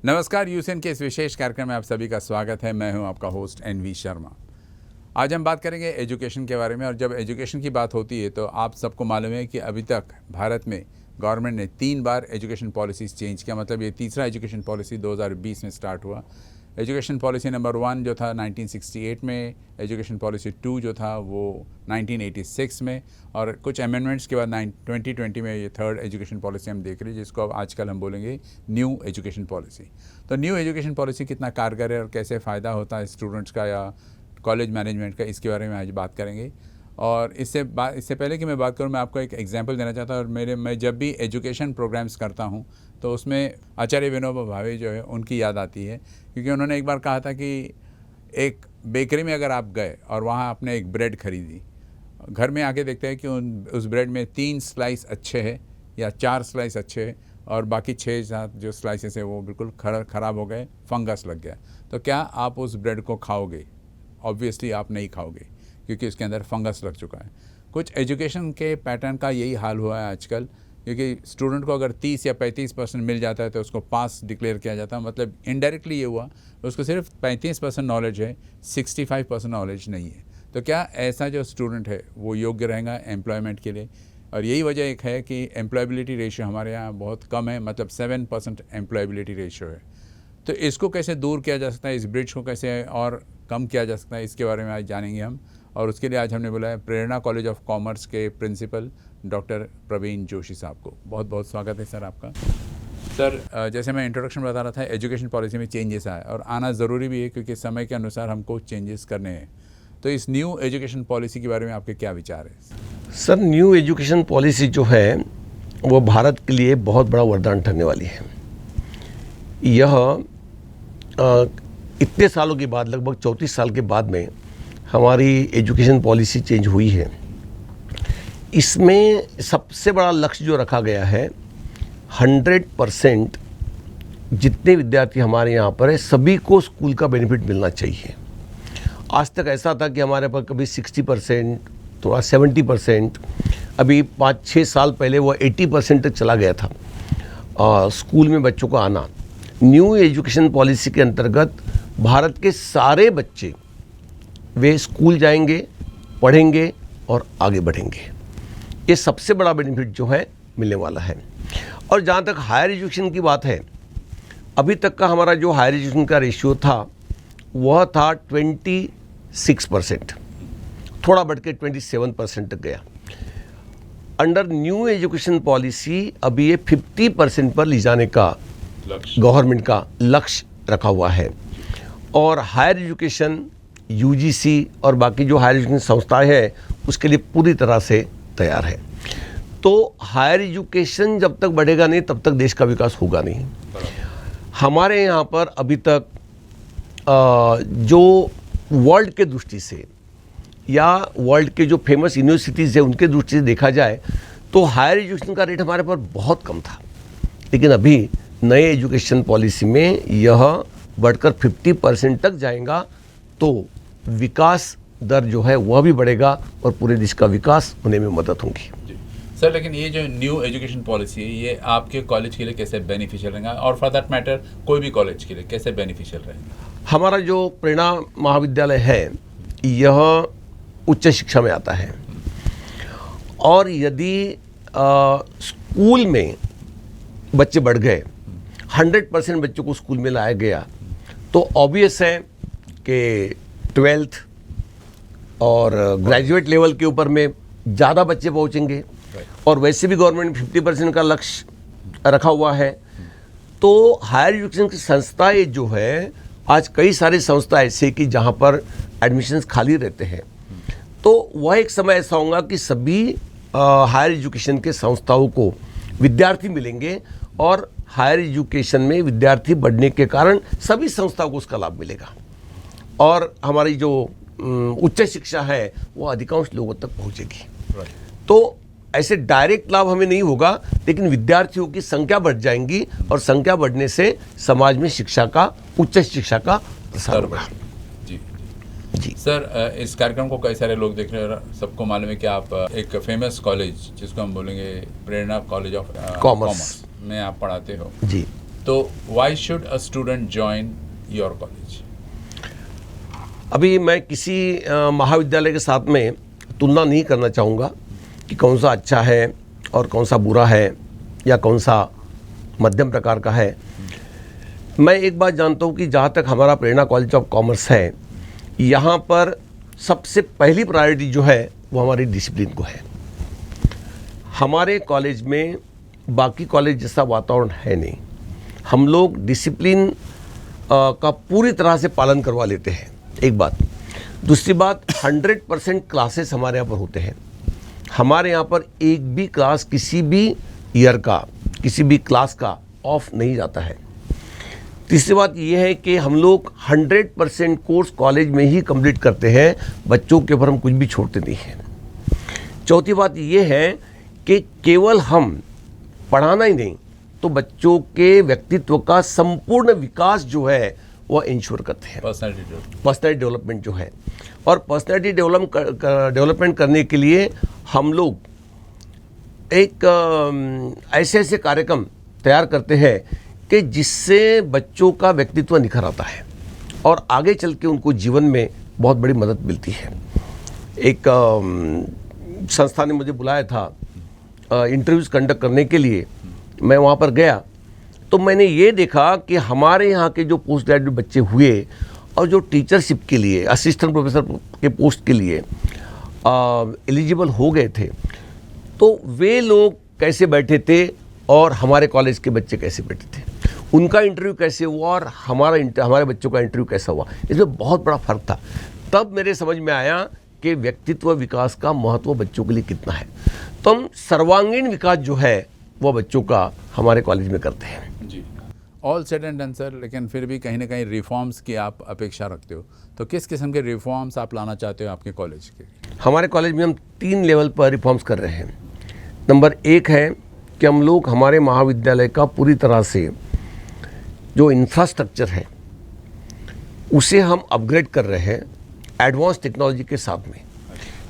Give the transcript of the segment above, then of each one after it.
नमस्कार, यूसेन के इस विशेष कार्यक्रम में आप सभी का स्वागत है। मैं हूं आपका होस्ट एनवी शर्मा। आज हम बात करेंगे एजुकेशन के बारे में। और जब एजुकेशन की बात होती है तो आप सबको मालूम है कि अभी तक भारत में गवर्नमेंट ने 3 बार एजुकेशन पॉलिसीज़ चेंज किया। मतलब ये तीसरा एजुकेशन पॉलिसी 2020 में स्टार्ट हुआ। एजुकेशन पॉलिसी नंबर 1 जो था 1968 में, एजुकेशन पॉलिसी 2 जो था वो 1986 में, और कुछ अमेंडमेंट्स के बाद 2020 में ये थर्ड एजुकेशन पॉलिसी हम देख रहे हैं, जिसको अब आजकल हम बोलेंगे न्यू एजुकेशन पॉलिसी। तो न्यू एजुकेशन पॉलिसी कितना कारगर है और कैसे फ़ायदा होता है स्टूडेंट्स का या कॉलेज मैनेजमेंट का, इसके बारे में आज बात करेंगे। और इससे पहले कि मैं बात करूं, मैं आपको एक एग्जांपल देना चाहता हूं। और मैं जब भी एजुकेशन प्रोग्राम्स करता हूं तो उसमें आचार्य विनोबा भावे जो है उनकी याद आती है, क्योंकि उन्होंने एक बार कहा था कि एक बेकरी में अगर आप गए और वहाँ आपने एक ब्रेड खरीदी, घर में आके देखते हैं कि उस ब्रेड में 3 स्लाइस अच्छे हैं या 4 स्लाइस अच्छे हैं और बाकी 6-7 जो स्लाइसेस है वो बिल्कुल ख़राब हो गए, फंगस लग गया। तो क्या आप उस ब्रेड को खाओगे? ऑब्वियसली आप नहीं खाओगे, क्योंकि उसके अंदर फंगस लग चुका है। कुछ एजुकेशन के पैटर्न का यही हाल हुआ है आजकल, क्योंकि स्टूडेंट को अगर 30 या 35% मिल जाता है तो उसको पास डिक्लेयर किया जाता है। मतलब इनडायरेक्टली ये हुआ, उसको सिर्फ 35% नॉलेज है, 65% नॉलेज नहीं है। तो क्या ऐसा जो स्टूडेंट है वो योग्य रहेगा एम्प्लॉयमेंट के लिए? और यही वजह एक है कि एम्प्लॉयबिलिटी रेशियो हमारे यहाँ बहुत कम है, मतलब 7% एम्प्लॉयबिलिटी रेशियो है। तो इसको कैसे दूर किया जा सकता है, इस ब्रिज को कैसे और कम किया जा सकता है, इसके बारे में आज जानेंगे हम। और उसके लिए आज हमने बुलाया प्रेरणा कॉलेज ऑफ कॉमर्स के प्रिंसिपल डॉक्टर प्रवीण जोशी साहब को। बहुत बहुत स्वागत है सर आपका। सर, जैसे मैं इंट्रोडक्शन बता रहा था, एजुकेशन पॉलिसी में चेंजेस आए और आना ज़रूरी भी है, क्योंकि समय के अनुसार हमको चेंजेस करने हैं। तो इस न्यू एजुकेशन पॉलिसी के बारे में आपके क्या विचार है? सर, न्यू एजुकेशन पॉलिसी जो है वो भारत के लिए बहुत बड़ा वरदान ठहरने वाली है। यह इतने सालों के बाद, लगभग 34 साल के बाद में हमारी एजुकेशन पॉलिसी चेंज हुई है। इसमें सबसे बड़ा लक्ष्य जो रखा गया है, 100% जितने विद्यार्थी हमारे यहाँ पर है सभी को स्कूल का बेनिफिट मिलना चाहिए। आज तक ऐसा था कि हमारे पास कभी 60%, थोड़ा 70%, अभी 5-6 साल पहले वो 80% तक चला गया था स्कूल में बच्चों को आना। न्यू एजुकेशन पॉलिसी के अंतर्गत भारत के सारे बच्चे वे स्कूल जाएंगे, पढ़ेंगे और आगे बढ़ेंगे। ये सबसे बड़ा बेनिफिट जो है मिलने वाला है। और जहाँ तक हायर एजुकेशन की बात है, अभी तक का हमारा जो हायर एजुकेशन का रेशियो था वह था 26%, थोड़ा बढ़ के 27% तक गया। अंडर न्यू एजुकेशन पॉलिसी अभी ये 50% पर ले जाने का गवर्नमेंट का लक्ष्य रखा हुआ है। और हायर एजुकेशन, यूजीसी और बाकी जो हायर एजुकेशन संस्थाएं हैं उसके लिए पूरी तरह से तैयार है। तो हायर एजुकेशन जब तक बढ़ेगा नहीं तब तक देश का विकास होगा नहीं। हमारे यहाँ पर अभी तक जो वर्ल्ड के दृष्टि से या वर्ल्ड के जो फेमस यूनिवर्सिटीज़ है उनके दृष्टि से देखा जाए तो हायर एजुकेशन का रेट हमारे पर बहुत कम था। लेकिन अभी नए एजुकेशन पॉलिसी में यह बढ़कर 50% तक जाएगा, तो विकास दर जो है वह भी बढ़ेगा और पूरे देश का विकास होने में मदद होगी। सर, लेकिन ये जो न्यू एजुकेशन पॉलिसी है ये आपके कॉलेज के लिए कैसे बेनिफिशियल रहेगा, और फॉर दैट मैटर कोई भी कॉलेज के लिए कैसे बेनिफिशियल रहेगा? हमारा जो प्रेरणा महाविद्यालय है यह उच्च शिक्षा में आता है, और यदि स्कूल में बच्चे बढ़ गए, 100% बच्चों को स्कूल में लाया गया, तो ऑब्वियस है कि 12th और ग्रेजुएट लेवल के ऊपर में ज़्यादा बच्चे पहुंचेंगे। और वैसे भी गवर्नमेंट 50% का लक्ष्य रखा हुआ है। तो हायर एजुकेशन की संस्थाएं जो है, आज कई सारी संस्था ऐसे कि जहां पर एडमिशन्स खाली रहते हैं, तो वह एक समय ऐसा होगा कि सभी हायर एजुकेशन के संस्थाओं को विद्यार्थी मिलेंगे और हायर एजुकेशन में विद्यार्थी बढ़ने के कारण सभी संस्थाओं को उसका लाभ मिलेगा और हमारी जो उच्च शिक्षा है वो अधिकांश लोगों तक पहुंचेगी। तो ऐसे डायरेक्ट लाभ हमें नहीं होगा, लेकिन विद्यार्थियों की संख्या बढ़ जाएंगी और संख्या बढ़ने से समाज में शिक्षा का, उच्च शिक्षा का प्रसार होगा। जी। जी सर, इस कार्यक्रम को कई सारे लोग देख रहे हैं। सबको मालूम है कि आप एक फेमस कॉलेज, जिसको हम बोलेंगे प्रेरणा कॉलेज ऑफ कॉमर्स में आप पढ़ाते हो। जी। तो why should a student join your college? अभी मैं किसी महाविद्यालय के साथ में तुलना नहीं करना चाहूँगा कि कौन सा अच्छा है और कौन सा बुरा है या कौन सा मध्यम प्रकार का है। मैं एक बात जानता हूँ कि जहाँ तक हमारा प्रेरणा कॉलेज ऑफ कॉमर्स है, यहाँ पर सबसे पहली प्रायोरिटी जो है वो हमारी डिसिप्लिन को है। हमारे कॉलेज में बाकी कॉलेज जैसा वातावरण है नहीं। हम लोग डिसिप्लिन का पूरी तरह से पालन करवा लेते हैं, एक बात। दूसरी बात, 100% क्लासेस हमारे यहाँ पर होते हैं। हमारे यहाँ पर एक भी क्लास किसी भी ईयर का, किसी भी क्लास का ऑफ नहीं जाता है। तीसरी बात यह है कि हम लोग 100% कोर्स कॉलेज में ही कंप्लीट करते हैं, बच्चों के ऊपर हम कुछ भी छोड़ते नहीं हैं। चौथी बात यह है कि केवल हम पढ़ाना ही नहीं, तो बच्चों के व्यक्तित्व का संपूर्ण विकास जो है वह इंश्योर करते हैं। पर्सनैलिटी डेवलपमेंट जो है, और पर्सनैलिटी डेवलपमेंट करने के लिए हम लोग एक ऐसे ऐसे कार्यक्रम तैयार करते हैं कि जिससे बच्चों का व्यक्तित्व निखर आता है और आगे चल के उनको जीवन में बहुत बड़ी मदद मिलती है। एक संस्था ने मुझे बुलाया था इंटरव्यूज़ कंडक्ट करने के लिए। मैं वहाँ पर गया तो मैंने ये देखा कि हमारे यहाँ के जो पोस्ट ग्रेजुएट बच्चे हुए और जो टीचरशिप के लिए, असिस्टेंट प्रोफेसर के पोस्ट के लिए एलिजिबल हो गए थे, तो वे लोग कैसे बैठे थे और हमारे कॉलेज के बच्चे कैसे बैठे थे, उनका इंटरव्यू कैसे हुआ और हमारे बच्चों का इंटरव्यू कैसा हुआ, इसमें बहुत बड़ा फ़र्क था। तब मेरे समझ में आया कि व्यक्तित्व विकास का महत्व बच्चों के लिए कितना है। तो हम सर्वांगीण विकास जो है वो बच्चों का हमारे कॉलेज में करते हैं। जी, all said and done sir, लेकिन फिर भी कहीं ना कहीं रिफॉर्म्स की आप अपेक्षा रखते हो, तो किस किस्म के रिफॉर्म्स आप लाना चाहते हो आपके कॉलेज के? हमारे कॉलेज में हम 3 लेवल पर रिफॉर्म्स कर रहे हैं। नंबर 1 है कि हम लोग हमारे महाविद्यालय का पूरी तरह से जो इंफ्रास्ट्रक्चर है उसे हम अपग्रेड कर रहे हैं एडवांस टेक्नोलॉजी के साथ में।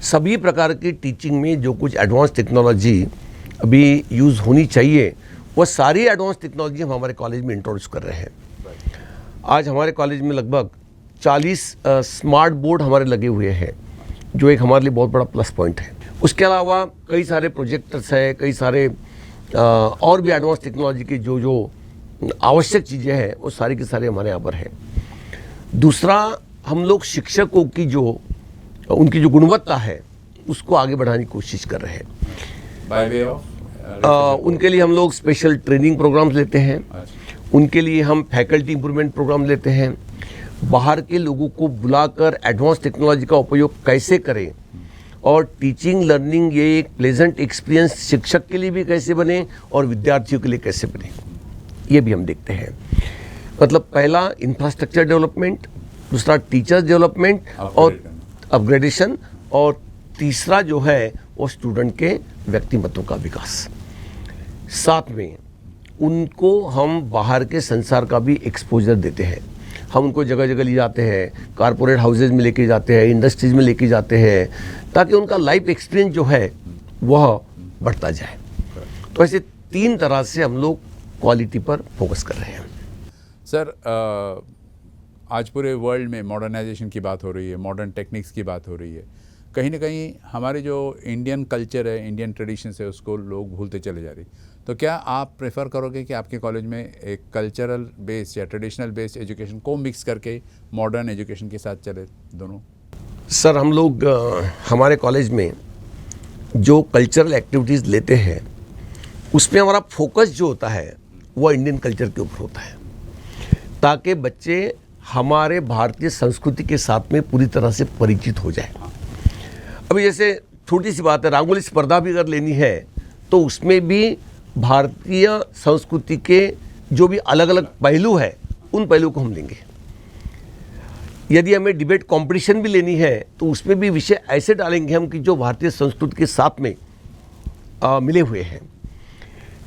सभी प्रकार की टीचिंग में जो कुछ एडवांस टेक्नोलॉजी अभी यूज़ होनी चाहिए, वह सारी एडवांस टेक्नोलॉजी हम हमारे कॉलेज में इंट्रोड्यूस कर रहे हैं। आज हमारे कॉलेज में लगभग 40 स्मार्ट बोर्ड हमारे लगे हुए हैं, जो एक हमारे लिए बहुत बड़ा प्लस पॉइंट है। उसके अलावा कई सारे प्रोजेक्टर्स हैं, कई सारे और भी एडवांस टेक्नोलॉजी की जो आवश्यक चीज़ें हैं वो सारी की सारी हमारे यहाँ पर है। दूसरा, हम लोग शिक्षकों की उनकी जो गुणवत्ता है उसको आगे बढ़ाने की कोशिश कर रहे हैं। बाय वे ऑफ उनके लिए हम लोग स्पेशल ट्रेनिंग प्रोग्राम्स लेते हैं। उनके लिए हम फैकल्टी इंप्रूवमेंट प्रोग्राम लेते हैं। बाहर के लोगों को बुलाकर एडवांस टेक्नोलॉजी का उपयोग कैसे करें और टीचिंग लर्निंग ये एक प्लेजेंट एक्सपीरियंस शिक्षक के लिए भी कैसे बने और विद्यार्थियों के लिए कैसे बने, ये भी हम देखते हैं। मतलब पहला इंफ्रास्ट्रक्चर डेवलपमेंट, दूसरा टीचर्स डेवलपमेंट और अपग्रेडेशन, और तीसरा जो है वो स्टूडेंट के व्यक्तिमत्व का विकास। साथ में उनको हम बाहर के संसार का भी एक्सपोजर देते हैं। हम उनको जगह जगह ले जाते हैं, कारपोरेट हाउसेज में लेके जाते हैं, इंडस्ट्रीज में लेके जाते हैं, ताकि उनका लाइफ एक्सपीरियंस जो है वह बढ़ता जाए। तो ऐसे 3 तरह से हम लोग क्वालिटी पर फोकस कर रहे हैं। सर, आज पूरे वर्ल्ड में मॉडर्नाइजेशन की बात हो रही है, मॉडर्न टेक्निक्स की बात हो रही है। कहीं ना कहीं हमारे जो इंडियन कल्चर है, इंडियन ट्रेडिशंस है, उसको लोग भूलते चले जा रहे। तो क्या आप प्रेफर करोगे कि आपके कॉलेज में एक कल्चरल बेस्ड या ट्रेडिशनल बेस्ड एजुकेशन को मिक्स करके मॉडर्न एजुकेशन के साथ चले दोनों? सर, हम लोग हमारे कॉलेज में जो कल्चरल एक्टिविटीज़ लेते हैं उसमें हमारा फोकस जो होता है वह इंडियन कल्चर के ऊपर होता है, ताकि बच्चे हमारे भारतीय संस्कृति के साथ में पूरी तरह से परिचित हो जाए। अभी जैसे छोटी सी बात है, रंगोली स्पर्धा भी अगर लेनी है तो उसमें भी भारतीय संस्कृति के जो भी अलग अलग पहलू है उन पहलू को हम लेंगे। यदि हमें डिबेट कंपटीशन भी लेनी है तो उसमें भी विषय ऐसे डालेंगे हम कि जो भारतीय संस्कृति के साथ में मिले हुए हैं।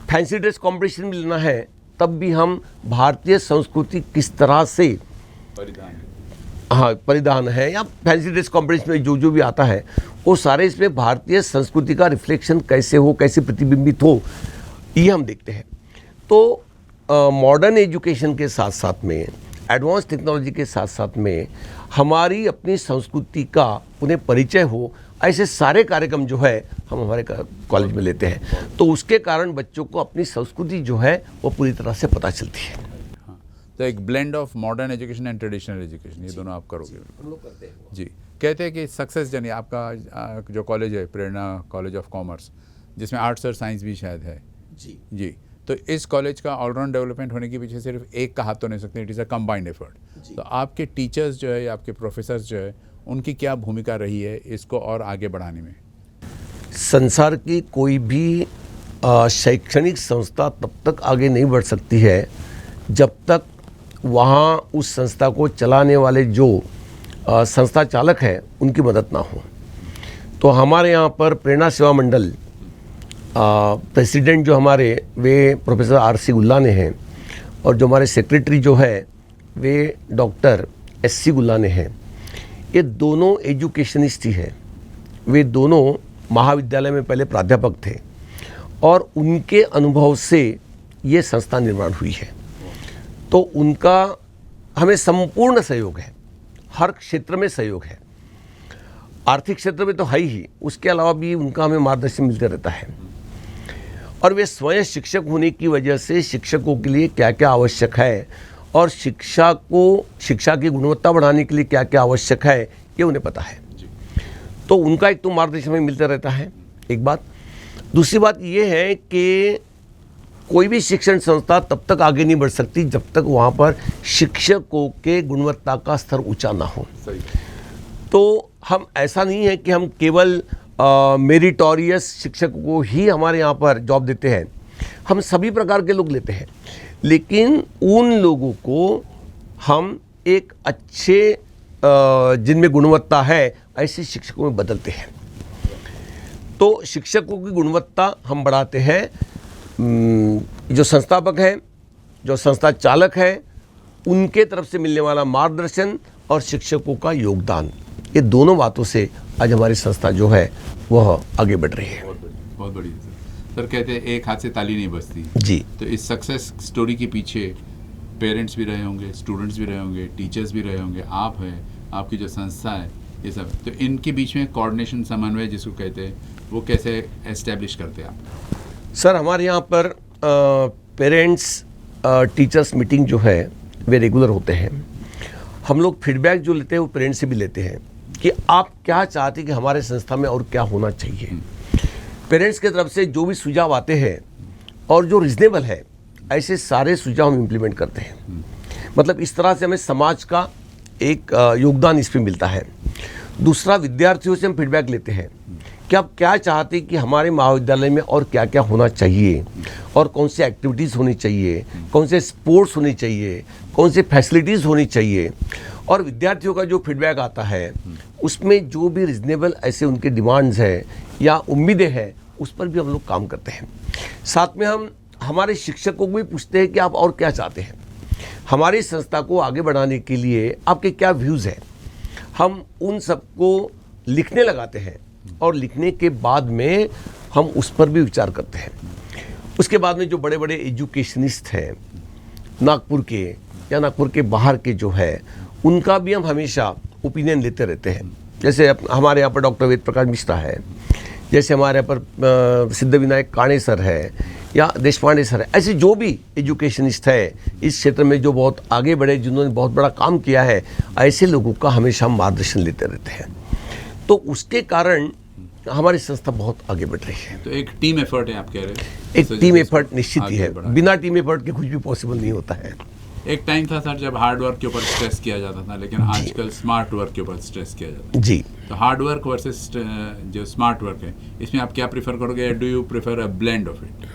फैंसी ड्रेस कंपटीशन भी लेना है तब भी हम भारतीय संस्कृति किस तरह से हाँ परिधान है या फैंसी ड्रेस कॉम्पिटिशन में जो जो भी आता है वो सारे इसमें भारतीय संस्कृति का रिफ्लेक्शन कैसे हो, कैसे प्रतिबिंबित हो, ये हम देखते हैं। तो मॉडर्न एजुकेशन के साथ साथ में, एडवांस टेक्नोलॉजी के साथ साथ में हमारी अपनी संस्कृति का उन्हें परिचय हो, ऐसे सारे कार्यक्रम जो है हम हमारे कॉलेज में लेते हैं। तो उसके कारण बच्चों को अपनी संस्कृति जो है वो पूरी तरह से पता चलती है। हाँ, तो एक blend of modern education and traditional education, ये दोनों आप करोगे। हम लोग करते हैं जी, कहते हैं कि सक्सेस जर्नी आपका जो कॉलेज है प्रेरणा कॉलेज ऑफ कॉमर्स, जिसमें आर्ट्स और साइंस भी शायद है जी, तो इस कॉलेज का ऑलराउंड डेवलपमेंट होने के पीछे सिर्फ एक का हाथ तो नहीं सकते, it is a combined effort. तो आपके टीचर्स जो है, आपके प्रोफेसर्स जो है, उनकी क्या भूमिका रही है इसको और आगे बढ़ाने में? संसार की कोई भी शैक्षणिक संस्था तब तक आगे नहीं बढ़ सकती है जब तक वहाँ उस संस्था को चलाने वाले जो संस्था चालक हैं उनकी मदद ना हो। तो हमारे यहाँ पर प्रेरणा सेवा मंडल प्रेसिडेंट जो हमारे वे प्रोफेसर RC गुल्लाने हैं, और जो हमारे सेक्रेटरी जो है वे डॉक्टर SC गुल्लाने हैं। ये दोनों एजुकेशनिस्ट ही हैं। वे दोनों महाविद्यालय में पहले प्राध्यापक थे और उनके अनुभव से ये संस्था निर्माण हुई है। तो उनका हमें संपूर्ण सहयोग है, हर क्षेत्र में सहयोग है। आर्थिक क्षेत्र में तो है ही, उसके अलावा भी उनका हमें मार्गदर्शन मिलते रहता है। और वे स्वयं शिक्षक होने की वजह से शिक्षकों के लिए क्या क्या आवश्यक है और शिक्षा की गुणवत्ता बढ़ाने के लिए क्या क्या आवश्यक है ये उन्हें पता है। तो उनका एक तो मार्गदर्शन हमें मिलता रहता है, एक बात। दूसरी बात ये है कि कोई भी शिक्षण संस्था तब तक आगे नहीं बढ़ सकती जब तक वहाँ पर शिक्षकों के गुणवत्ता का स्तर ऊंचा ना हो। तो हम ऐसा नहीं है कि हम केवल मेरिटोरियस शिक्षकों को ही हमारे यहाँ पर जॉब देते हैं, हम सभी प्रकार के लोग लेते हैं, लेकिन उन लोगों को हम एक अच्छे जिनमें गुणवत्ता है ऐसे शिक्षकों में बदलते हैं। तो शिक्षकों की गुणवत्ता हम बढ़ाते हैं। जो संस्थापक हैं, जो संस्था चालक है, उनके तरफ से मिलने वाला मार्गदर्शन और शिक्षकों का योगदान, ये दोनों बातों से आज हमारी संस्था जो है वह आगे बढ़ रही है। बहुत बढ़िया सर। कहते हैं एक हाथ से ताली नहीं बजती जी। तो इस सक्सेस स्टोरी के पीछे पेरेंट्स भी रहे होंगे, स्टूडेंट्स भी रहे होंगे, टीचर्स भी रहे होंगे, आप हैं, आपकी जो संस्था है, ये सब। तो इनके बीच में कोऑर्डिनेशन, समन्वय जिसको कहते हैं, वो कैसे एस्टेब्लिश करते हैं आप? सर हमारे यहाँ पर पेरेंट्स टीचर्स मीटिंग जो है वे रेगुलर होते हैं। हम लोग फीडबैक जो लेते हैं वो पेरेंट्स से भी लेते हैं कि आप क्या चाहते हैं कि हमारे संस्था में और क्या होना चाहिए। पेरेंट्स की तरफ से जो भी सुझाव आते हैं और जो रिजनेबल है, ऐसे सारे सुझाव हम इम्प्लीमेंट करते हैं। मतलब इस तरह से हमें समाज का एक योगदान इसमें मिलता है। दूसरा, विद्यार्थियों से हम फीडबैक लेते हैं कि आप क्या चाहते हैं कि हमारे महाविद्यालय में और क्या क्या होना चाहिए, और कौन से एक्टिविटीज़ होनी चाहिए, कौन से स्पोर्ट्स होनी चाहिए, कौन से फैसिलिटीज़ होनी चाहिए। और विद्यार्थियों का जो फीडबैक आता है उसमें जो भी रिजनेबल ऐसे उनके डिमांड्स हैं या उम्मीदें हैं, उस पर भी हम लोग काम करते हैं। साथ में हम हमारे शिक्षकों को भी पूछते हैं कि आप और क्या चाहते हैं, हमारी संस्था को आगे बढ़ाने के लिए आपके क्या व्यूज़ हैं। हम उन सबको लिखने लगाते हैं और लिखने के बाद में हम उस पर भी विचार करते हैं। उसके बाद में जो बड़े बड़े एजुकेशनिस्ट हैं नागपुर के या नागपुर के बाहर के जो है, उनका भी हम हमेशा ओपिनियन लेते रहते हैं। जैसे हमारे यहाँ पर डॉक्टर वेद प्रकाश मिश्रा है, जैसे हमारे यहाँ पर सिद्धविनायक काणे सर है या देशपांडे सर है। ऐसे जो भी एजुकेशनिस्ट है इस क्षेत्र में जो बहुत आगे बढ़े, जिन्होंने बहुत बड़ा काम किया है, ऐसे लोगों का हमेशा हम मार्गदर्शन लेते रहते हैं। तो उसके कारण हमारी संस्था बहुत आगे बढ़ रही है। तो एक टीम एफर्ट है आप कह रहे हैं? एक टीम एफर्ट निश्चित ही है, बिना टीम एफर्ट के कुछ भी पॉसिबल नहीं होता है। एक टाइम था सर जब हार्ड वर्क के ऊपर स्ट्रेस किया जाता था, लेकिन आजकल स्मार्ट वर्क के ऊपर स्ट्रेस किया जाता है। जी। तो हार्ड वर्क वर्सेस जो स्मार्ट वर्क है, इसमें आप क्या प्रेफर करोगे? Do you prefer a blend of it?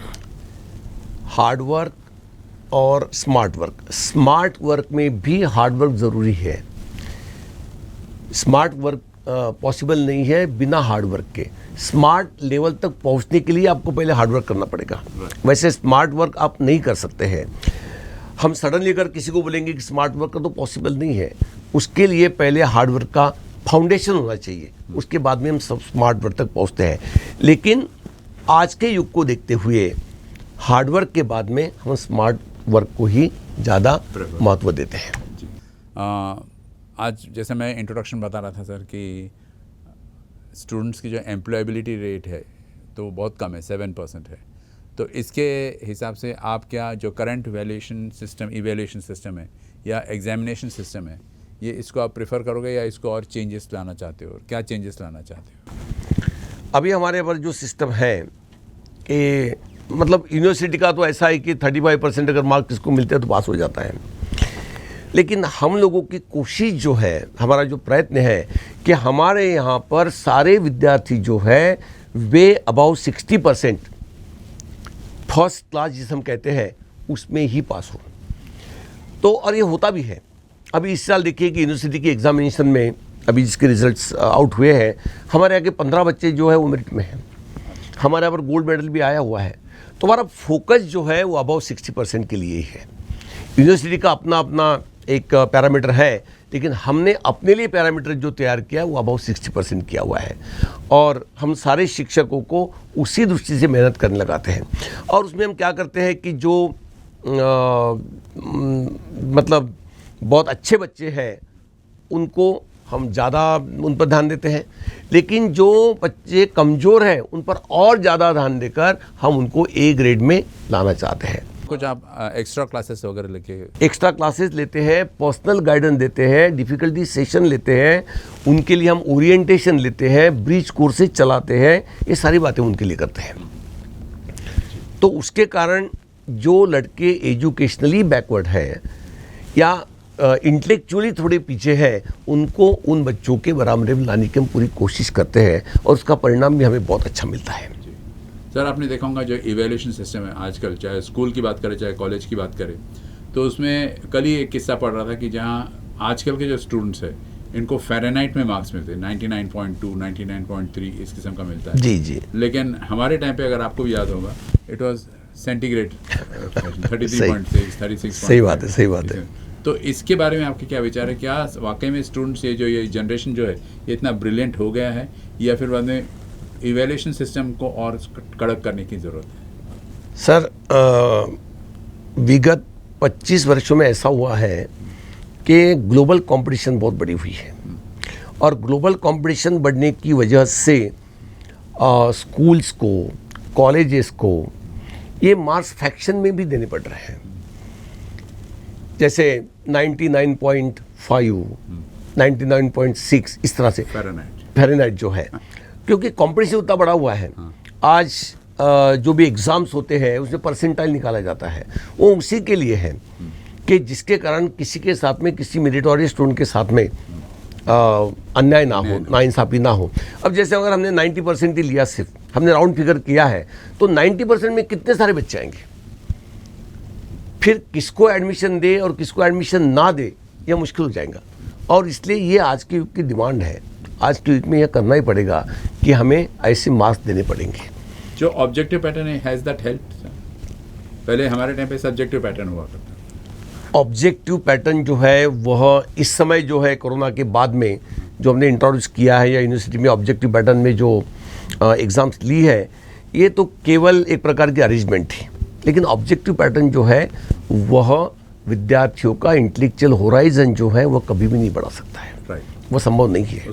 Hard work और स्मार्ट वर्क। स्मार्ट वर्क में भी हार्ड वर्क ज़रूरी है। स्मार्ट वर्क पॉसिबल नहीं है बिना हार्ड वर्क के। स्मार्ट लेवल तक पहुंचने के लिए आपको पहले हार्ड वर्क करना पड़ेगा। वैसे स्मार्ट वर्क आप नहीं कर सकते हैं। हम सडनली अगर किसी को बोलेंगे कि स्मार्ट वर्क कर तो पॉसिबल नहीं है। उसके लिए पहले हार्डवर्क का फाउंडेशन होना चाहिए, उसके बाद में हम सब स्मार्ट वर्क तक पहुंचते हैं। लेकिन आज के युग को देखते हुए हार्डवर्क के बाद में हम स्मार्ट वर्क को ही ज़्यादा महत्व देते हैं। आज जैसे मैं इंट्रोडक्शन बता रहा था सर कि स्टूडेंट्स की जो एम्प्लॉयबिलिटी रेट है तो बहुत कम है, 7% है। तो इसके हिसाब से आप क्या जो करंट इवैल्यूएशन सिस्टम है या एग्जामिनेशन सिस्टम है, ये इसको आप प्रेफर करोगे या इसको और चेंजेस लाना चाहते हो? क्या चेंजेस लाना चाहते हो? अभी हमारे पर जो सिस्टम है कि मतलब यूनिवर्सिटी का तो ऐसा है कि 35% अगर मार्क्स इसको मिलते हैं तो पास हो जाता है। लेकिन हम लोगों की कोशिश जो है, हमारा जो प्रयत्न है कि हमारे यहाँ पर सारे विद्यार्थी जो है वे अबाउट 60% फर्स्ट क्लास जिसे हम कहते हैं उसमें ही पास हो। तो और ये होता भी है। अभी इस साल देखिए कि यूनिवर्सिटी की एग्जामिनेशन में अभी जिसके रिजल्ट्स आउट हुए हैं, हमारे यहाँ के 15 बच्चे जो है वो मेरिट में हैं। हमारे यहाँ पर गोल्ड मेडल भी आया हुआ है। तो हमारा फोकस जो है वो अबाउट 60% के लिए ही है। यूनिवर्सिटी का अपना अपना एक पैरामीटर है, लेकिन हमने अपने लिए पैरामीटर जो तैयार किया है वो अबाउट 60% किया हुआ है और हम सारे शिक्षकों को उसी दृष्टि से मेहनत करने लगाते हैं। और उसमें हम क्या करते हैं कि जो मतलब बहुत अच्छे बच्चे हैं उनको हम ज़्यादा उन पर ध्यान देते हैं, लेकिन जो बच्चे कमज़ोर हैं उन पर और ज़्यादा ध्यान देकर हम उनको ए ग्रेड में लाना चाहते हैं। कुछ आप एक्स्ट्रा क्लासेस वगैरह लेके? एक्स्ट्रा क्लासेस लेते हैं, पर्सनल गाइडेंस देते हैं, डिफ़िकल्टी सेशन लेते हैं, उनके लिए हम ओरिएंटेशन लेते हैं, ब्रीच कोर्सेज चलाते हैं, ये सारी बातें उनके लिए करते हैं। तो उसके कारण जो लड़के एजुकेशनली बैकवर्ड है या इंटेलेक्चुअली थोड़े पीछे है, उनको उन बच्चों के बराबरी में लाने की हम पूरी कोशिश करते हैं और उसका परिणाम भी हमें बहुत अच्छा मिलता है। सर आपने देखा होगा जो इवैल्यूएशन सिस्टम है आजकल, चाहे स्कूल की बात करें चाहे कॉलेज की बात करें, तो उसमें कल ही एक किस्सा पढ़ रहा था कि जहाँ आजकल के जो स्टूडेंट्स हैं इनको फ़ारेनहाइट में मार्क्स मिलते हैं 99.2, 99.3 इस किस्म का मिलता है। जी जी। लेकिन हमारे टाइम पे अगर आपको भी याद होगा इट वाज सेंटीग्रेड 33.6, 36। सही बात है, सही बात है। तो इसके बारे में आपके क्या विचार है? क्या वाकई में स्टूडेंट्स ये जनरेशन जो है ये इतना ब्रिलियंट हो गया है या फिर बाद में इवैल्यूएशन सिस्टम को और कड़क करने की ज़रूरत है? सर विगत 25 वर्षों में ऐसा हुआ है कि ग्लोबल कंपटीशन बहुत बड़ी हुई है और ग्लोबल कंपटीशन बढ़ने की वजह से स्कूल्स को, कॉलेजेस को ये मार्क्स फ्रैक्शन में भी देने पड़ रहे हैं। जैसे 99.5, 99.6 इस तरह से फ़ारेनहाइट जो है, क्योंकि कंपटीशन उतना बड़ा हुआ है। आज जो भी एग्ज़ाम्स होते हैं उसमें परसेंटाइल निकाला जाता है, वो उसी के लिए है कि जिसके कारण किसी के साथ में, किसी मेरिटोरियस स्टूडेंट के साथ में अन्याय ना हो, नाइंसाफ़ी ना हो। अब जैसे अगर हमने 90% ही लिया, सिर्फ हमने राउंड फिगर किया है, तो 90% में कितने सारे बच्चे आएंगे? फिर किसको एडमिशन दे और किसको एडमिशन ना दे यह मुश्किल हो जाएगा। और इसलिए ये आज के युग की डिमांड है। आज के युग में यह करना ही पड़ेगा कि हमें ऐसे मार्क्स देने पड़ेंगे। जो ऑब्जेक्टिव पैटर्न है, हैज़ दैट हेल्प्ड? पहले हमारे टाइम पे सब्जेक्टिव पैटर्न हुआ करता। ऑब्जेक्टिव पैटर्न जो है वह इस समय जो है कोरोना के बाद में जो हमने इंट्रोड्यूस किया है या यूनिवर्सिटी में ऑब्जेक्टिव पैटर्न में जो एग्ज़ाम्स ली है, ये तो केवल एक प्रकार की अरेंजमेंट थी। लेकिन ऑब्जेक्टिव पैटर्न जो है वह विद्यार्थियों का इंटेलेक्चुअल होराइजन जो है वह कभी भी नहीं बढ़ा सकता है। वो संभव नहीं है।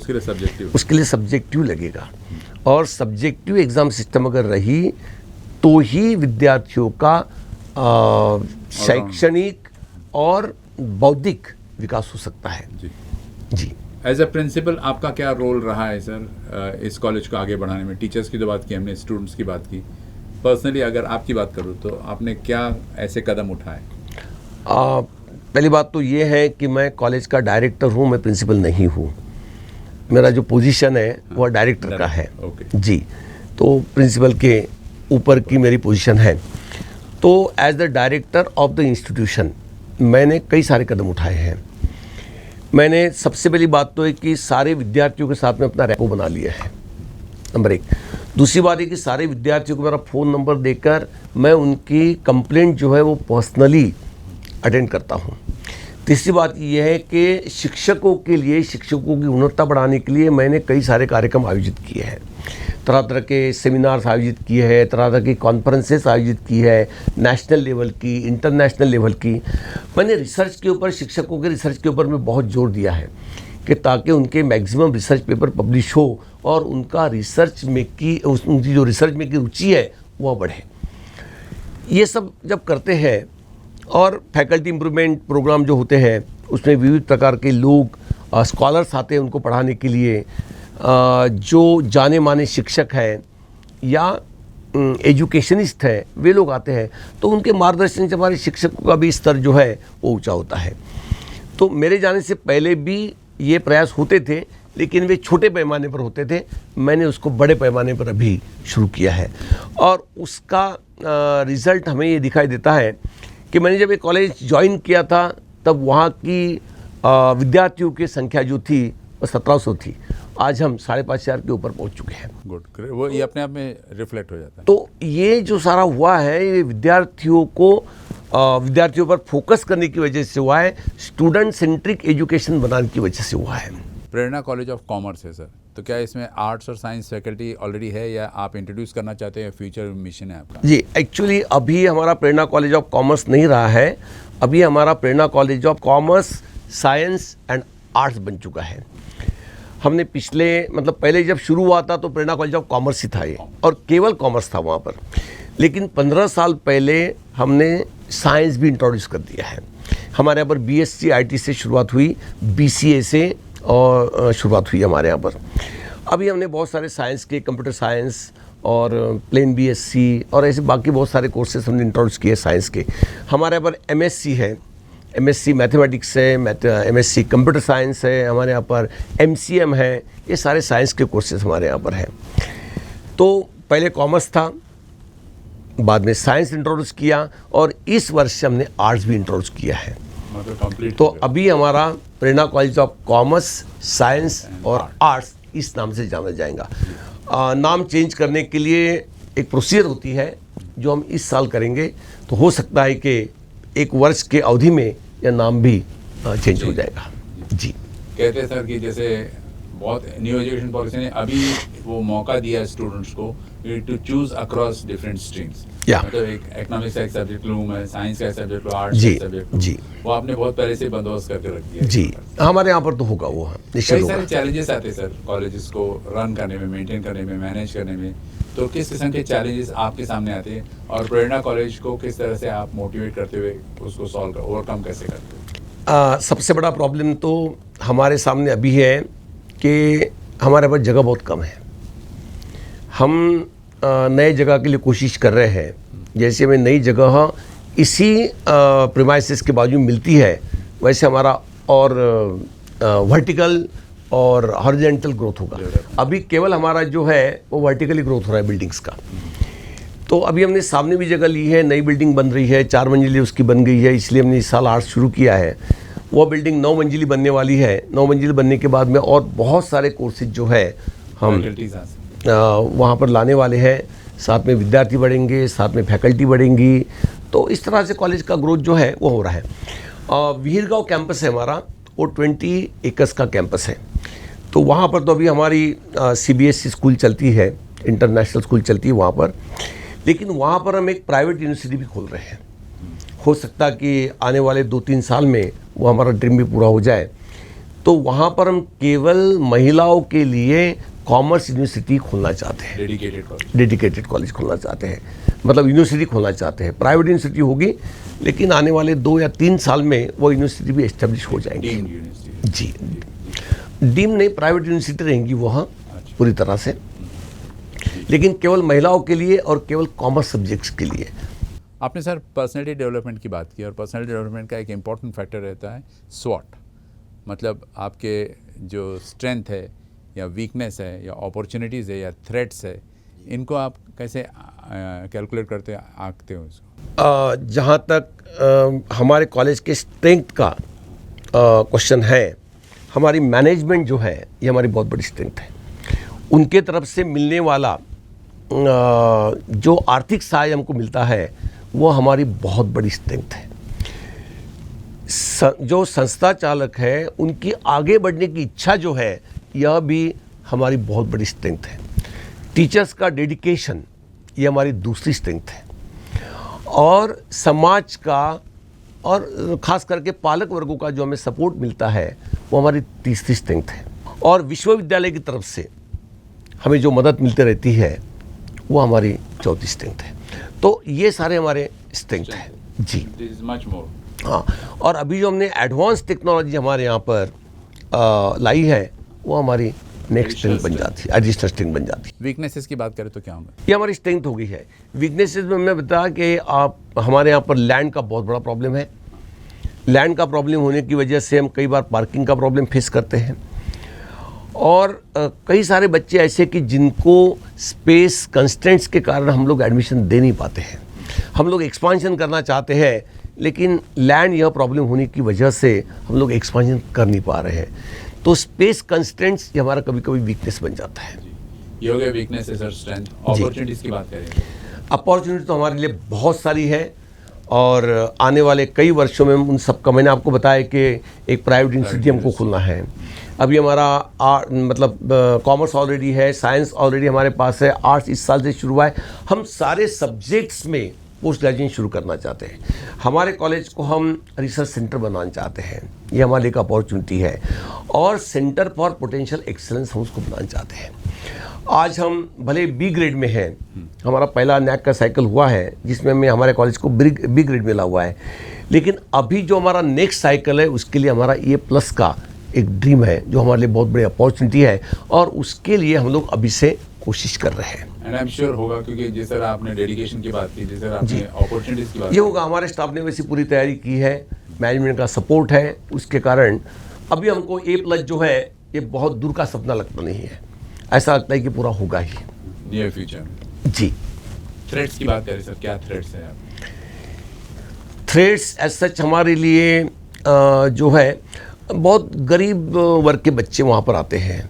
उसके लिए सब्जेक्टिव लगेगा और सब्जेक्टिव एग्ज़ाम सिस्टम अगर रही तो ही विद्यार्थियों का शैक्षणिक और बौद्धिक विकास हो सकता है। जी। एज अ प्रिंसिपल आपका क्या रोल रहा है सर इस कॉलेज को आगे बढ़ाने में? टीचर्स की तो बात की हमने, स्टूडेंट्स की बात की, पर्सनली अगर आपकी बात करूँ तो आपने क्या ऐसे कदम उठाए? पहली बात तो ये है कि मैं कॉलेज का डायरेक्टर हूँ, मैं प्रिंसिपल नहीं हूँ। मेरा जो पोजीशन है वह डायरेक्टर का है। जी। तो प्रिंसिपल के ऊपर की मेरी पोजीशन है। तो as the director of the institution मैंने कई सारे कदम उठाए हैं। मैंने सबसे पहली बात तो है कि सारे विद्यार्थियों के साथ में अपना रैपो बना लिया है, नंबर 1। दूसरी बात है कि सारे विद्यार्थियों को मेरा फ़ोन नंबर देकर मैं उनकी कंप्लेंट जो है वो पर्सनली अटेंड करता हूँ। तीसरी बात यह है कि शिक्षकों के लिए, शिक्षकों की गुणवत्ता बढ़ाने के लिए मैंने कई सारे कार्यक्रम आयोजित किए हैं। तरह तरह के सेमिनार्स आयोजित किए हैं, तरह तरह की कॉन्फ्रेंसेस आयोजित की है, नेशनल लेवल की, इंटरनेशनल लेवल की। मैंने रिसर्च के ऊपर, शिक्षकों के रिसर्च के ऊपर मैं बहुत जोर दिया है कि ताकि उनके मैक्सिमम रिसर्च पेपर पब्लिश हो और उनका रिसर्च में की, उनकी जो रिसर्च में की रुचि है वह बढ़े। ये सब जब करते हैं और फैकल्टी इम्प्रूवमेंट प्रोग्राम जो होते हैं उसमें विविध प्रकार के लोग, स्कॉलर्स आते हैं उनको पढ़ाने के लिए, जो जाने माने शिक्षक हैं या एजुकेशनिस्ट हैं वे लोग आते हैं, तो उनके मार्गदर्शन से हमारे शिक्षकों का भी स्तर जो है वो ऊंचा होता है। तो मेरे जाने से पहले भी ये प्रयास होते थे, लेकिन वे छोटे पैमाने पर होते थे। मैंने उसको बड़े पैमाने पर अभी शुरू किया है और उसका रिज़ल्ट हमें ये दिखाई देता है कि मैंने जब ये कॉलेज ज्वाइन किया था तब वहाँ की विद्यार्थियों की संख्या जो थी वो 1700 थी। आज हम 5,500 के ऊपर पहुँच चुके हैं। गुड, वो ये अपने आप में रिफ्लेक्ट हो जाता है। तो ये जो सारा हुआ है ये विद्यार्थियों पर फोकस करने की वजह से हुआ है, स्टूडेंट सेंट्रिक एजुकेशन बनाने की वजह से हुआ है। प्रेरणा कॉलेज ऑफ कॉमर्स है सर, तो क्या इसमें आर्ट्स और साइंस फैकल्टी ऑलरेडी है या आप इंट्रोड्यूस करना चाहते हैं, फ्यूचर मिशन है आपका? जी, एक्चुअली अभी हमारा प्रेरणा कॉलेज ऑफ कॉमर्स नहीं रहा है, अभी हमारा Prerna college of commerce, science and arts बन चुका है। हमने पहले जब शुरू हुआ था तो प्रेरणा कॉलेज ऑफ कॉमर्स ही था ये, और केवल कॉमर्स था वहाँ पर। लेकिन 15 साल पहले हमने साइंस भी इंट्रोड्यूस कर दिया है। हमारे यहाँ पर BSc IT से शुरुआत हुई, BCA से और शुरुआत हुई हमारे यहाँ पर। अभी हमने बहुत सारे साइंस के, कंप्यूटर साइंस और प्लेन BSc और ऐसे बाकी बहुत सारे कोर्सेज हमने इंट्रोड्यूस किए साइंस के। हमारे यहाँ पर MSc है, MSc मैथमेटिक्स है, MSc कंप्यूटर साइंस है, हमारे यहाँ पर MCM है। ये सारे साइंस के कोर्सेज हमारे यहाँ पर हैं। तो पहले कॉमर्स था, बाद में साइंस इंट्रोड्यूस किया और इस वर्ष से हमने आर्ट्स भी इंट्रोड्यूस किया है। मतलब कंप्लीट। तो अभी हमारा Prerna college of commerce, science और आर्ट्स इस नाम से जाना जाएगा। नाम चेंज करने के लिए एक प्रोसीजर होती है जो हम इस साल करेंगे, तो हो सकता है कि एक वर्ष के अवधि में यह नाम भी चेंज हो जाएगा। जी, कहते हैं सर कि जैसे बहुत न्यू एजुकेशन पॉलिसी ने अभी वो मौका दिया स्टूडेंट्स को to choose across different streams. मतलब एक इकोनॉमिक्स का एक सब्जेक्ट लूँ मैं, साइंस का सब्जेक्ट लूँ, आर्ट्स का सब्जेक्ट लूँ, जी, वो आपने बहुत पहले से बंदोबस्त करके रख दिया। जी, हमारे यहाँ पर तो होगा वो, निश्चित होगा। कई सारे चैलेंजेस आते हैं सर कॉलेजेस को रन करने में, मेंटेन करने में, मैनेज करने में, तो किस किस्म के चैलेंजेस आपके सामने आते हैं और प्रेरणा कॉलेज को किस तरह से आप मोटिवेट करते हुए उसको ओवरकम कैसे करते हो? सबसे बड़ा प्रॉब्लम तो हमारे सामने अभी है कि हमारे पास जगह बहुत कम है। हम नए जगह के लिए कोशिश कर रहे हैं। जैसे हमें नई जगह इसी प्रीमाइसेस के बाजू मिलती है, वैसे हमारा और वर्टिकल और हॉरिजॉन्टल ग्रोथ होगा। अभी केवल हमारा जो है वो वर्टिकली ग्रोथ हो रहा है बिल्डिंग्स का। तो अभी हमने सामने भी जगह ली है, नई बिल्डिंग बन रही है, 4 मंजिली उसकी बन गई है, इसलिए हमने इस साल आर्ट्स शुरू किया है। वो बिल्डिंग 9 मंजिली बनने वाली है। 9 मंजिली बनने के बाद में और बहुत सारे कोर्सेज जो है हम वहाँ पर लाने वाले हैं। साथ में विद्यार्थी बढ़ेंगे, साथ में फैकल्टी बढ़ेंगी, तो इस तरह से कॉलेज का ग्रोथ जो है वो हो रहा है। वीरगांव कैंपस है हमारा, वो 20 एकड़ का कैंपस है। तो वहाँ पर तो अभी हमारी CBSE स्कूल चलती है, इंटरनेशनल स्कूल चलती है वहाँ पर। लेकिन वहाँ पर हम एक प्राइवेट यूनिवर्सिटी भी खोल रहे हैं। हो सकता कि आने वाले 2-3 साल में वो हमारा ड्रीम भी पूरा हो जाए। तो वहाँ पर हम केवल महिलाओं के लिए कॉमर्स यूनिवर्सिटी खोलना चाहते हैं, डेडिकेटेड कॉलेज खोलना चाहते हैं, मतलब यूनिवर्सिटी खोलना चाहते हैं। प्राइवेट यूनिवर्सिटी होगी, लेकिन आने वाले 2 या 3 साल में वो यूनिवर्सिटी भी एस्टेब्लिश हो जाएंगी। जी, डीम नहीं, प्राइवेट यूनिवर्सिटी रहेंगी वहाँ पूरी तरह से, लेकिन केवल महिलाओं के लिए और केवल कॉमर्स सब्जेक्ट्स के लिए। आपने सर पर्सनैलिटी डेवलपमेंट की बात की, और पर्सनैलिटी डेवलपमेंट का एक इम्पॉर्टेंट फैक्टर रहता है SWOT, मतलब आपके जो स्ट्रेंथ है या वीकनेस है या अपॉर्चुनिटीज़ है या थ्रेट्स है, इनको आप कैसे कैलकुलेट करते आंकते हो इसको? जहाँ तक हमारे कॉलेज के स्ट्रेंथ का क्वेश्चन है, हमारी मैनेजमेंट जो है ये हमारी बहुत बड़ी स्ट्रेंथ है। उनके तरफ से मिलने वाला जो आर्थिक सहाय हमको मिलता है वो हमारी बहुत बड़ी स्ट्रेंथ है। जो संस्था चालक है उनकी आगे बढ़ने की इच्छा जो है, यह भी हमारी बहुत बड़ी स्ट्रेंथ है। टीचर्स का डेडिकेशन, ये हमारी दूसरी स्ट्रेंथ है। और समाज का और ख़ास करके पालक वर्गों का जो हमें सपोर्ट मिलता है, वो हमारी तीसरी स्ट्रेंथ है। और विश्वविद्यालय की तरफ से हमें जो मदद मिलती रहती है, वो हमारी चौथी स्ट्रेंथ है। तो ये सारे हमारे स्ट्रेंथ हैं जी। हाँ, और अभी जो हमने एडवांस टेक्नोलॉजी हमारे यहाँ पर लाई है, वो हमारी नेक्स्ट स्ट्रेंथ बन जाती है, एडिशनल स्ट्रेंथ बन जाती है। वीकनेसेस की बात करें तो क्या होंगे? ये हमारी स्ट्रेंथ हो गई है। वीकनेसेस में मैं बताया कि आप हमारे यहाँ पर लैंड का बहुत बड़ा प्रॉब्लम है। लैंड का प्रॉब्लम होने की वजह से हम कई बार पार्किंग का प्रॉब्लम फेस करते हैं। और कई सारे बच्चे ऐसे कि जिनको स्पेस कंस्ट्रेंट्स के कारण हम लोग एडमिशन दे नहीं पाते हैं। हम लोग एक्सपांशन करना चाहते हैं, लेकिन लैंड यह प्रॉब्लम होने की वजह से हम लोग एक्सपांशन कर नहीं पा रहे हैं। तो स्पेस कंस्ट्रेंट्स ये हमारा कभी कभी वीकनेस बन जाता है। ये हो गया वीकनेसेस और स्ट्रेंथ। अपॉर्चुनिटीज की बात करें, अपॉर्चुनिटी तो हमारे लिए बहुत सारी है, और आने वाले कई वर्षों में उन सबका, मैंने आपको बताया कि एक प्राइवेट इंस्टीट्यूट हमको खोलना है। अभी हमारा कॉमर्स ऑलरेडी है, साइंस ऑलरेडी हमारे पास है, आर्ट्स इस साल से शुरू हुआ है। हम सारे सब्जेक्ट्स में पोस्ट ग्रेजुएशन शुरू करना चाहते हैं। हमारे कॉलेज को हम रिसर्च सेंटर बनाना चाहते हैं, ये हमारे लिए एक अपॉर्चुनिटी है। और सेंटर फॉर पोटेंशियल एक्सेलेंस हम उसको बनाना चाहते हैं। आज हम भले बी ग्रेड में हैं, हमारा पहला नैक का साइकिल हुआ है जिसमें हमें हमारे कॉलेज को बी ग्रेड मिला हुआ है, लेकिन अभी जो हमारा नेक्स्ट साइकिल है उसके लिए हमारा A+ का एक ड्रीम है, जो हमारे लिए बहुत बड़ी अपॉर्चुनिटी है, और उसके लिए हम लोग अभी से कोशिश कर रहे हैं। एंड आई एम श्योर होगा, क्योंकि जिस तरह आपने डेडिकेशन की बात की, जिस तरह आपने अपॉर्चुनिटीज की बात ये होगा। हमारे स्टाफ ने वैसी पूरी तैयारी की है, मैनेजमेंट का सपोर्ट है, उसके कारण अभी हमको A+ जो है ये बहुत दूर का सपना लगता नहीं है, ऐसा लगता है कि पूरा होगा ही नियर फ्यूचर जी। थ्रेट्स की बात करें सर, क्या थ्रेट्स हैं? थ्रेट्स एज सच हमारे लिए जो है, बहुत गरीब वर्ग के बच्चे वहाँ पर आते हैं।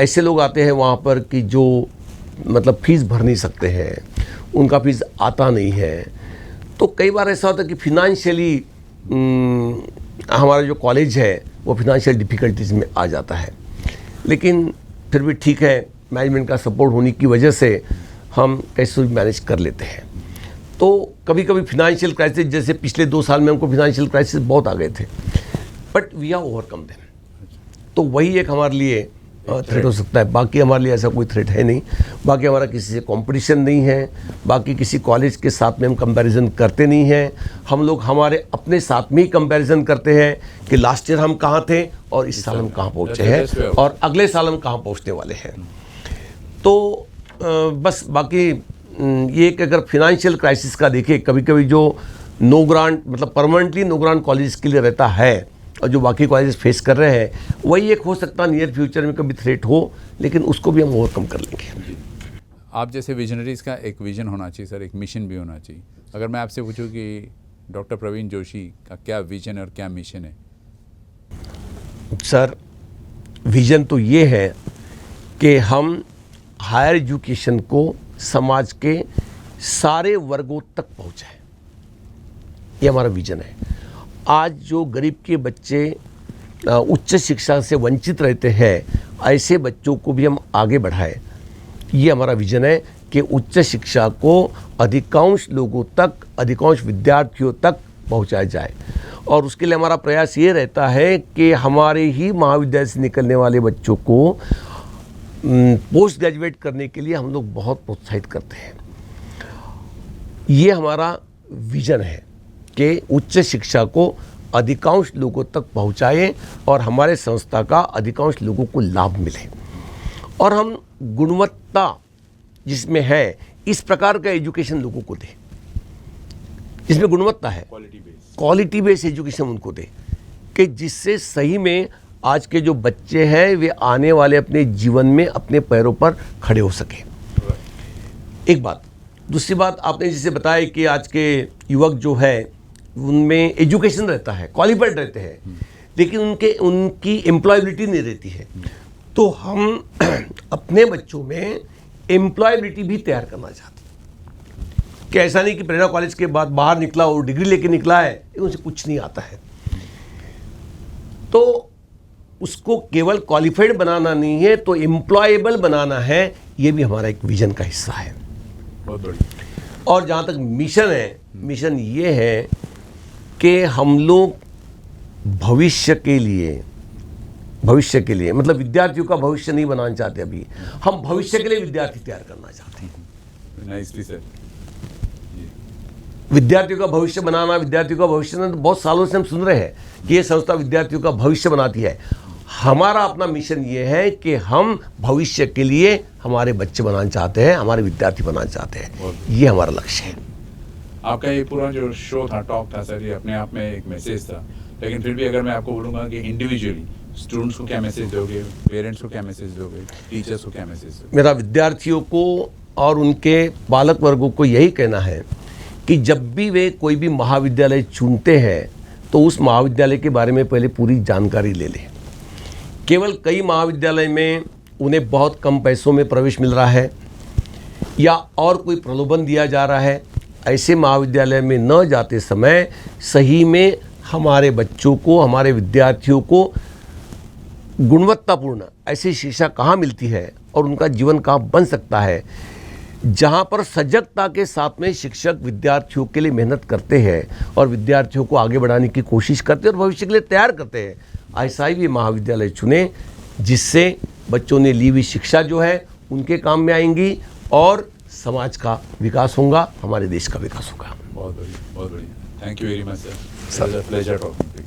ऐसे लोग आते हैं वहाँ पर कि जो मतलब फीस भर नहीं सकते हैं, उनका फीस आता नहीं है। तो कई बार ऐसा होता है कि फिनेंशियली हमारा जो कॉलेज है वो फिनेंशियल डिफ़िकल्टीज़ में आ जाता है, लेकिन फिर भी ठीक है, मैनेजमेंट का सपोर्ट होने की वजह से हम कैसे भी मैनेज कर लेते हैं। तो कभी कभी फिनेंशियल क्राइसिस, जैसे पिछले 2 साल में हमको फिनेंशियल क्राइसिस बहुत आ गए थे, but we are overcome them. तो वही एक हमारे लिए थ्रेट हो सकता है। बाकी हमारे लिए ऐसा कोई थ्रेट है नहीं। बाकी हमारा किसी से कंपटीशन नहीं है, बाकी किसी कॉलेज के साथ में हम कंपैरिजन करते नहीं हैं। हम लोग हमारे अपने साथ में ही कंपैरिजन करते हैं कि लास्ट ईयर हम कहाँ थे और इस साल हम कहाँ पहुँचे हैं और अगले साल हम कहाँ पहुँचने वाले हैं। तो बस बाकी ये एक, अगर फिनेंशियल क्राइसिस का देखें, कभी कभी जो नो ग्रांट मतलब परमानेंटली नो ग्रांट कॉलेज के लिए रहता है और जो बाकी कॉलेज फेस कर रहे हैं, वही एक हो सकता है नियर फ्यूचर में कभी थ्रेट हो, लेकिन उसको भी हम ओवरकम कर लेंगे। आप जैसे विजनरीज का एक विजन होना चाहिए सर, एक मिशन भी होना चाहिए। अगर मैं आपसे पूछूं कि डॉक्टर प्रवीण जोशी का क्या विजन और क्या मिशन है? सर, विजन तो ये है कि हम हायर एजुकेशन को समाज के सारे वर्गों तक पहुँचाएं, ये हमारा विजन है। आज जो गरीब के बच्चे उच्च शिक्षा से वंचित रहते हैं, ऐसे बच्चों को भी हम आगे बढ़ाएं, ये हमारा विजन है कि उच्च शिक्षा को अधिकांश लोगों तक, अधिकांश विद्यार्थियों तक पहुंचाया जाए। और उसके लिए हमारा प्रयास ये रहता है कि हमारे ही महाविद्यालय से निकलने वाले बच्चों को पोस्ट ग्रेजुएट करने के लिए हम लोग बहुत प्रोत्साहित करते हैं। ये हमारा विजन है कि उच्च शिक्षा को अधिकांश लोगों तक पहुंचाएं और हमारे संस्था का अधिकांश लोगों को लाभ मिले, और हम गुणवत्ता जिसमें है इस प्रकार का एजुकेशन लोगों को दें, जिसमें गुणवत्ता है, क्वालिटी बेस्ड एजुकेशन उनको दें, कि जिससे सही में आज के जो बच्चे हैं वे आने वाले अपने जीवन में अपने पैरों पर खड़े हो सके। एक बात। दूसरी बात, आपने जैसे बताया कि आज के युवक जो है उनमें एजुकेशन रहता है, क्वालिफाइड रहते हैं, लेकिन उनकी एम्प्लॉयबिलिटी नहीं रहती है। तो हम अपने बच्चों में एम्प्लॉयबिलिटी भी तैयार करना चाहते हैं। कि ऐसा नहीं कि प्रेरणा कॉलेज के बाद बाहर निकला और डिग्री लेके निकला है, उनसे कुछ नहीं आता है। तो उसको केवल क्वालिफाइड बनाना नहीं है, तो एम्प्लॉयबल बनाना है, ये भी हमारा एक विजन का हिस्सा है। बहुत बढ़िया। और जहाँ तक मिशन है, मिशन ये है कि हम लोग भविष्य के लिए मतलब विद्यार्थियों का भविष्य नहीं बनाना चाहते, अभी हम भविष्य के लिए विद्यार्थी तैयार करना चाहते हैं। Nicely sir. विद्यार्थियों का भविष्य बनाना, विद्यार्थियों का भविष्य बनाना, तो बहुत सालों से हम सुन रहे हैं कि ये संस्था विद्यार्थियों का भविष्य बनाती है। हमारा अपना मिशन ये है कि हम भविष्य के लिए हमारे बच्चे बनाना चाहते हैं, हमारे विद्यार्थी बनाना चाहते हैं, ये हमारा लक्ष्य है। आपका ये पूरा जो शो था, टॉक था सर, ये अपने आप में एक मैसेज था, लेकिन फिर भी अगर मैं आपको बोलूँगा कि इंडिविजुअली स्टूडेंट्स को क्या मैसेज दोगे, पेरेंट्स को क्या मैसेज दोगे, टीचर्स को क्या मैसेज दोगे? मेरा विद्यार्थियों को और उनके पालक वर्गों को यही कहना है कि जब भी वे कोई भी महाविद्यालय चुनते हैं तो उस महाविद्यालय के बारे में पहले पूरी जानकारी ले लें। केवल कई महाविद्यालय में उन्हें बहुत कम पैसों में प्रवेश मिल रहा है या और कोई प्रलोभन दिया जा रहा है, ऐसे महाविद्यालय में न जाते समय सही में हमारे बच्चों को, हमारे विद्यार्थियों को गुणवत्तापूर्ण ऐसी शिक्षा कहाँ मिलती है और उनका जीवन कहाँ बन सकता है, जहाँ पर सजगता के साथ में शिक्षक विद्यार्थियों के लिए मेहनत करते हैं और विद्यार्थियों को आगे बढ़ाने की कोशिश करते हैं और भविष्य के लिए तैयार करते हैं। ऐसा ही भी महाविद्यालय चुने जिससे बच्चों ने ली हुई शिक्षा जो है उनके काम में आएंगी और समाज का विकास होगा, हमारे देश का विकास होगा। बहुत बढ़िया, बहुत बढ़िया। Thank you very much sir. Pleasure talking.